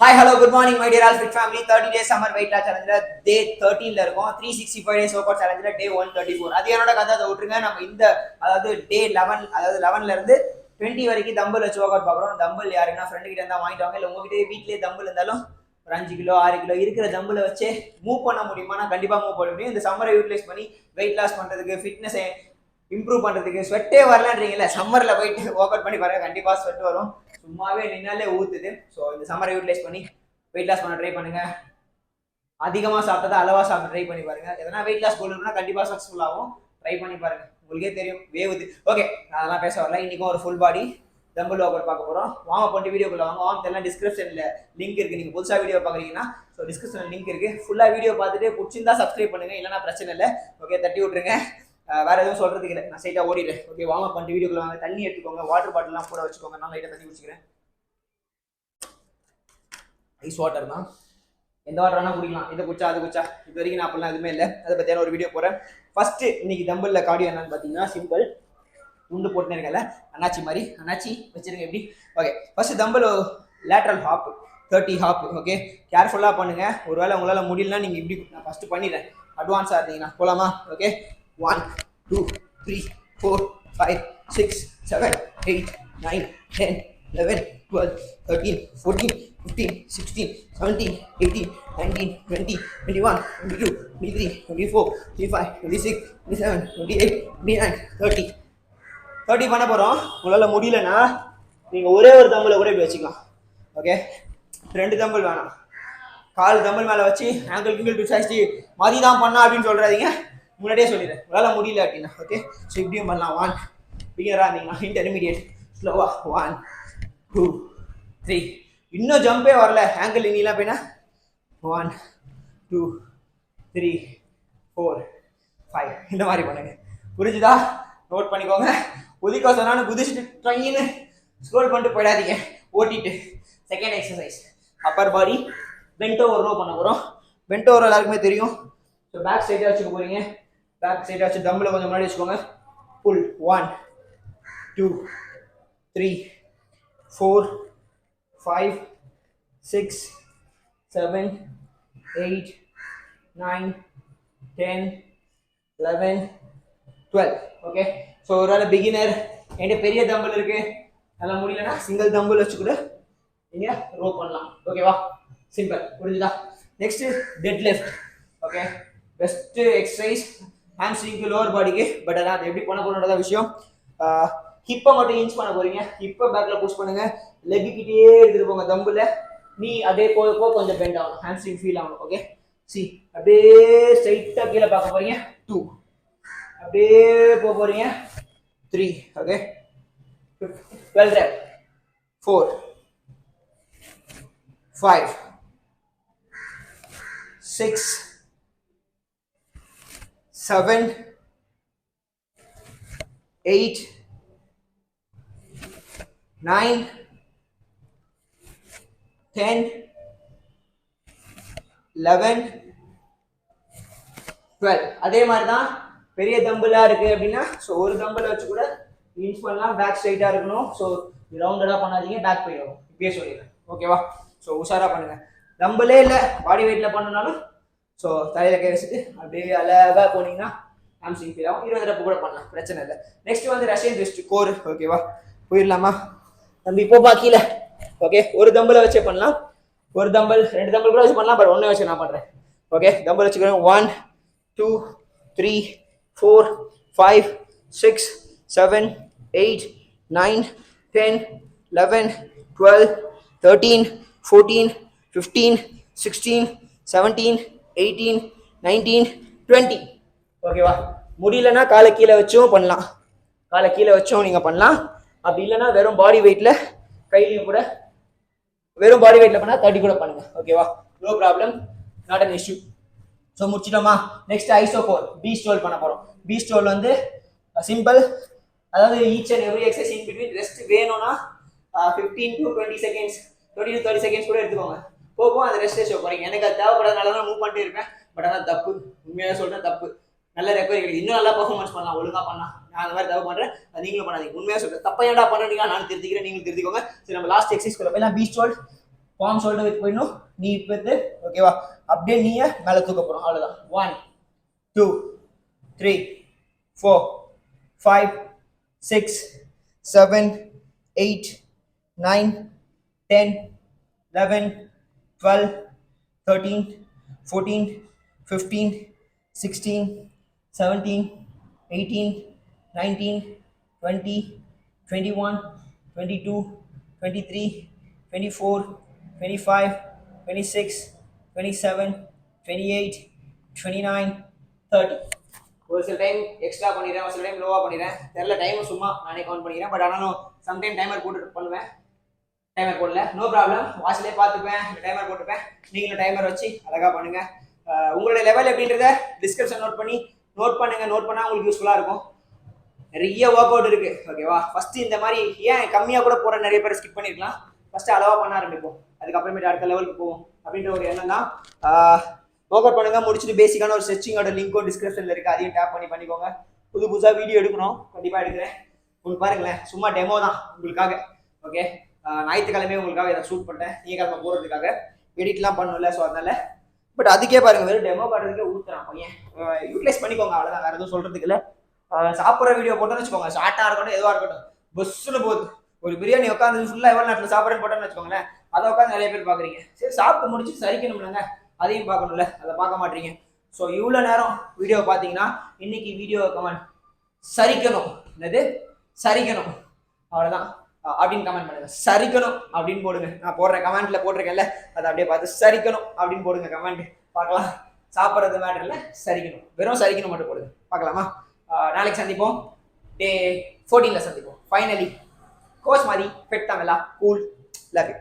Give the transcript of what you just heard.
Hi, hello, good morning, my dear all fit family. 30 days summer weight loss challenge day 13 ல இருக்கும். 365 days workout challenge day 134. அது என்னோட கதை அதை விட்டுருங்க. நம்ம இந்த அதாவது day 11 அதாவது 11ல இருந்து 20 வரைக்கும் தம்பிள் வச்சு ஒர்க் அவுட் பார்க்குறோம். தம்பிள் யாருன்னா ஃப்ரெண்டு கிட்ட இருந்தா வாங்கிட்டு வாங்க, இல்லை உங்ககிட்ட வீட்லயே தம்பிள் இருந்தாலும் ஒரு 5 கிலோ 6 கிலோ இருக்கிற தம்பிளை வச்சு மூவ் பண்ண முடியுமா? கண்டிப்பா மூவ் பண்ண முடியும். இந்த சம்மரை யூட்டிலைஸ் பண்ணி வெயிட் லாஸ் பண்றதுக்கு, ஃபிட்னஸ் இம்ப்ரூவ் பண்றதுக்கு, ஸ்வெட்டே வரலன்றீங்கல்ல, சம்மர்ல போயிட்டு ஒர்க் அவுட் பண்ணி பாருங்க, கண்டிப்பா ஸ்வெட் வரும். சும்மாவே நின்னாலே ஊத்துது. ஸோ இந்த சம்மரை யூட்டிலைஸ் பண்ணி வெயிட் லாஸ் பண்ண ட்ரை பண்ணுங்க. அதிகமாக சாப்பிட்டதா அளவா சாப்பிட்டு ட்ரை பண்ணி பாருங்க. எதனா வெயிட் லாஸ் கோல் இருக்குன்னா கண்டிப்பா சக்ஸஸ்ஃபுல் ஆகும். ட்ரை பண்ணி பாருங்க, உங்களுக்கே தெரியும் வேவுது. ஓகே, அதெல்லாம் பேச வரல. இன்னைக்கும் ஒரு full body tumble work out பார்க்க போறோம். வாங்க பண்ணிட்டு வீடியோக்குள்ள வாங்க. வாங்க எல்லாம் டிஸ்கிரிப்ஷன்ல லிங்க் இருக்கு. நீங்க புதுசா வீடியோ பாக்குறீங்கன்னா ஸோ டிஸ்கிரிப்ஷன்ல லிங்க் இருக்கு. ஃபுல்லா வீடியோ பார்த்துட்டு பிடிச்சிருந்தா சப்ஸ்கிரைப் பண்ணுங்க, இல்லைன்னா பிரச்சனை இல்லை. ஓகே, தட்டி விட்டுருங்க. வேற எதுவும் சொல்றதுக்கு இல்லை, நான் சைட்டா ஓடிடுறேன். ஓகே, வாங்க பண்ணிட்டு வீடியோக்குள்ள வாங்க. தண்ணி எடுத்துக்கோங்க, வாட்டர் பாட்டில்லாம் கூட வச்சுக்கோங்க. நான் லைட்டா தண்ணி குடிச்சுக்கிறேன். ஐஸ் வாட்டர் தான், எந்த வாட்டர் வேணா குடிக்கலாம். இதை குச்சா அது குச்சா, இது வரைக்கும் நான் அப்படிலாம் எதுவுமே இல்லை. அதை பற்றியான ஒரு வீடியோ போகிறேன். ஃபர்ஸ்ட் இன்னைக்கு தம்பிள்ல கார்டியோ என்னன்னு பார்த்தீங்கன்னா சிம்பிள். துண்டு போட்டுன்னு இருக்கல, அண்ணாச்சி மாதிரி அண்ணாச்சி வச்சிருங்க எப்படி. Okay, first tumble lateral hop 30 hop. Okay, கேர்ஃபுல்லாக பண்ணுங்க. ஒருவேளை உங்களால் முடியலன்னா நீங்கள் இப்படி, நான் ஃபர்ஸ்ட் பண்ணிடுறேன். அட்வான்ஸாக இருந்தீங்கன்னா போகலாமா? ஓகே, 1 2 3 4 5 6 7 8 9 10 11 12 13 14 15 16 17 18 19 20 21 22 23 24 25 26 27 28 29 30 30 பண்ண போகிறோம். உங்களால் முடியலன்னா நீங்கள் ஒரே ஒரு தம்பிளை கூட இப்படி வச்சுக்கலாம். ஓகே, 2 தம்பிள் வேணாம். கால் தம்பிள் மேலே வச்சு ஆங்கிள் கிங்கிள் டு சாய்ச்சி மதி தான் பண்ணா அப்படின்னு சொல்கிறாதீங்க. முன்னாடியே சொல்லிடுறேன், உங்களால் முடியல அப்படின்னா. ஓகே, ஸோ இப்படியும் பண்ணலாம். 1 பிகினராக இருந்தீங்கன்னா இன்டர்மீடியட் ஸ்லோவா 1 2 3. இன்னும் ஜம்பே வரல, ஆங்கிள் இனிலாம் போயினா 1 2 3 4 5 இந்த மாதிரி பண்ணுங்க. புரிஞ்சுதா? நோட் பண்ணிக்கோங்க. உதிக்க சொன்னாலும் குதிச்சுட்டு ட்ரைன்னு ஸ்க்ரோல் பண்ணிட்டு போயிடாதீங்க, ஓட்டிட்டு. செகண்ட் எக்ஸசைஸ் அப்பர் பாடி பென்டோ ஒரு ரோ பண்ண போகிறோம். பென்டோ ஒரு எல்லாருக்குமே தெரியும். ஸோ பேக் சைடாக வச்சுக்க போறீங்க. பேக் சைடாக வச்சு தம்பில் கொஞ்சம் முன்னாடி வச்சுக்கோங்க. புல் 1 2 3 4 5 6 7 8 9 10 11 12. ஓகே, ஸோ ஒரு வேளை பிகினர் என்கிட்ட பெரிய தம்பிள் இருக்கு, நல்லா முடியலன்னா சிங்கிள் தம்பிள் வச்சு கூட நீங்க ரோ பண்ணலாம். ஓகேவா? சிம்பிள், புரிஞ்சுதா? Next dead lift. Okay, best exercise ஹாம்ஸ்ட்ரிங்க்கு, லோவர் பாடிக்கு. பட் அதான் அது எப்படி பண்ண போறோம்ன்றத விஷயம். ஹிப்பை மட்டும் இன்ச் பண்ண போறீங்க. ஹிப்பை பேக்ல புஷ் பண்ணுங்க. லெக் கிட்டே எடுத்துட்டு போங்க தம்பில். நீ அதே போக கொஞ்சம் பெண்ட் ஆகணும், ஹாம்ஸ்ட்ரிங் ஃபீல் ஆகணும். ஓகே, சி அப்படியே ஸ்ட்ரைட்டா கீழே பார்க்க போறீங்க. 2 அப்படியே போக போறீங்க. 3. Okay, 12 rep. 4 5 6 7 8 9 10 11 12. அதே மாதிரி தான் பெரிய தம்பிளா இருக்கு அப்படின்னா ஸோ ஒரு தம்பிளை வச்சு கூட இன்ச் பண்ணலாம். பேக் ஸ்ட்ரைட்டா இருக்கணும். ஸோ ரவுண்டடா பண்ணாதீங்க, பேக் போயிடும். இப்பயே சொல்லிடுறேன். ஓகேவா? ஸோ உஷாரா பண்ணுங்க. தம்பிளே இல்லை, பாடி வெயிட்ல பண்ணனாலும் ஸோ தலையில கை வச்சுட்டு அப்படியே அழகா போனீங்கன்னா ஹாம்ஸ்ட்ரிங் ஃபீல் ஆகும். 20 ரep கூட பண்ணலாம், பிரச்சனை இல்லை. நெக்ஸ்ட் வந்து ரஷ்யன் ட்விஸ்ட் கோர். ஓகேவா? போயிடலாமா? நம்ம இப்போ பாக்கீல. ஓகே, ஒரு தம்பிளை வச்சே பண்ணலாம். ஒரு தம்பிள் 2 தம்பிள் கூட வச்சு பண்ணலாம். பட் ஒன்னே வச்சு நான் பண்றேன். ஓகே, தம்பிள் வச்சுக்கிறேன். 1 2 3 4 5 6 7 8 9 10 11 12 13 14 15 16 17 18 19 20. ஓகேவா? முடியலன்னா காலை கீழே வச்சும் பண்ணலாம். காலை கீழே வச்சும் நீங்க பண்ணலாம். அப்படி இல்லைன்னா வெறும் பாடி வெயிட்ல கையிலையும் கூட வெறும் பாடி வெயிட்ல பண்ணா 30 கூட பண்ணுங்க. ஓகேவா? No problem, not an issue. So முடிச்சிட்டோமா? நெக்ஸ்ட் ஐசோகோர் பி ஸ்டோல் பண்ண போறோம். பி ஸ்டோல் வந்து சிம்பிள். அதாவது each and every exercise in between rest வேணும்னா 15 to 20 செகண்ட்ஸ் 20 to 30 செகண்ட்ஸ் கூட எடுத்துக்கோங்க. போகும் அந்த ரெஸ்ட் ஷோ போறீங்க. எனக்கு அது தேவைப்படாதனால தான் மூவ் பண்ணிட்டே இருப்பேன். பட் ஆனால் தப்பு, உண்மையாக சொல்றேன், தப்பு. நல்ல ரெக்கவரி கிடைக்கும். இன்னும் நல்லா பெர்ஃபார்மன்ஸ் பண்ணலாம் ஒழுங்கா பண்ணா. நான் அந்த மாதிரி தப்பு பண்றேன், அது நீங்களும் பண்ணாதீங்க. உண்மையாக சொல்றேன், தப்பா ஏன்டா பண்ணுறீங்க, நான் திருத்திக்கிறேன், நீங்களும் திருத்திக்கோங்க. சரி, நம்ம லாஸ்ட் எக்ஸசைஸ் குள்ள போய் பீச் ஹோல்ட் பாம் ஷோல்டர் வித் போயிடணும், நீ வித், ஓகேவா? அப்படியே நீயை மேலே தூக்க போகிறோம், அவ்வளோதான். 1 2 3 4 5 6 7 8 9 10 11 12 13 14 15 16 17 18 19 20 21 22 23 24 25 26 27 28 29 30. ஒரு சில டைம் எக்ஸ்ட்ரா பண்ணிடுறேன், ஒரு சில டைம் லோவாக பண்ணிடுறேன், தெரில. டைமை சும்மா நானே கவுண்ட் பண்ணிக்கிறேன். பட் ஆனாலும் சம்டைம் டைமர் போட்டு பண்ணுவேன். டைமர் போடல, நோ ப்ராப்ளம், வாட்ச்லேயே பார்த்துப்பேன், டைமர் போட்டுப்பேன். நீங்களும் டைமர் வச்சு அழகாக பண்ணுங்க. உங்களுடைய லெவல் எப்படின்றத டிஸ்கிரிப்ஷன் நோட் பண்ணுங்க. நோட் பண்ணால் உங்களுக்கு யூஸ்ஃபுல்லாக இருக்கும். நிறைய ஒர்க் அவுட் இருக்கு, ஓகேவா? ஃபர்ஸ்ட் இந்த மாதிரி ஏன் கம்மியாக கூட போகிற நிறைய பேர் ஸ்கிப் பண்ணிருக்கலாம். ஃபர்ஸ்ட் அளவாக பண்ண ஆரம்பிப்போம், அதுக்கப்புறமேட்டு அடுத்த லெவலுக்கு போவோம் அப்படின்ற ஒரு எண்ணம் தான். ஒர்க் அவுட் பண்ணுங்க. முடிச்சுட்டு பேசிக்கான ஒரு ஸ்ட்ரெச்சிங்கோட லிங்க்கும் டிஸ்கிரிப்ஷனில் இருக்குது, அதையும் டேப் பண்ணிக்கோங்க. புதுசாக வீடியோ எடுக்கணும், கண்டிப்பாக எடுக்கிறேன். உங்களுக்கு பாருங்களேன், சும்மா டெமோ தான் உங்களுக்காக, ஓகே? ஞாயிற்றுக்கிழமையே உங்களுக்காக இதை ஷூட் பண்ணிட்டேன், திங்கக்கிழமை போகிறதுக்காக. எடிட்லாம் பண்ணல, ஸோ அதனால. பட் அதுக்கே பாருங்க, வெறும் டெமோ காட்டுறதுக்கே ஊற்றுறான் பையன். யூட்டிலைஸ் பண்ணிக்கோங்க, அவ்வளோதான், வேறு எதுவும் சொல்கிறதுக்கு இல்லை. சாப்பிட்ற வீடியோ போட்டோன்னு வச்சுக்கோங்க, ஷார்ட்டாக இருக்கட்டும் எதுவாக இருக்கட்டும், பஸ்ஸுன்னு போகுது. ஒரு பிரியாணி உட்காந்து ஃபுல்லாக எவ்வளோ நேரத்தில் சாப்பிட்றேன்னு போட்டோன்னு வச்சுக்கோங்களேன், அதை உட்காந்து நிறைய பேர் பார்க்குறீங்க. சரி, சாப்பிட்டு முடிச்சு சரிக்கணும்லங்க, அதையும் பார்க்கணும்ல, அதை பார்க்க மாட்டீங்க. ஸோ இவ்வளோ நேரம் வீடியோ பார்த்தீங்கன்னா இன்னைக்கு வீடியோ கமெண்ட் சரிக்கணும், என்னது சரிக்கணும், அவ்வளோதான் அப்படின்னு கமெண்ட் பண்ணுங்க. சரிக்கணும் அப்படின்னு போடுங்க. நான் போடுற கமெண்ட்ல போட்டிருக்கேன்ல, அதை அப்படியே பார்த்து சரிக்கணும் அப்படின்னு போடுங்க கமெண்ட் பார்க்கலாம். சாப்பிட்றது மேட்டர் இல்லை, சரிக்கணும், வெறும் சரிக்கணும் மட்டும் போடுங்க, பார்க்கலாமா? நாளைக்கு சந்திப்போம், டே 14ல் சந்திப்போம். ஃபைனலி கோச் மாதிரி fit Tamizha, cool, love you.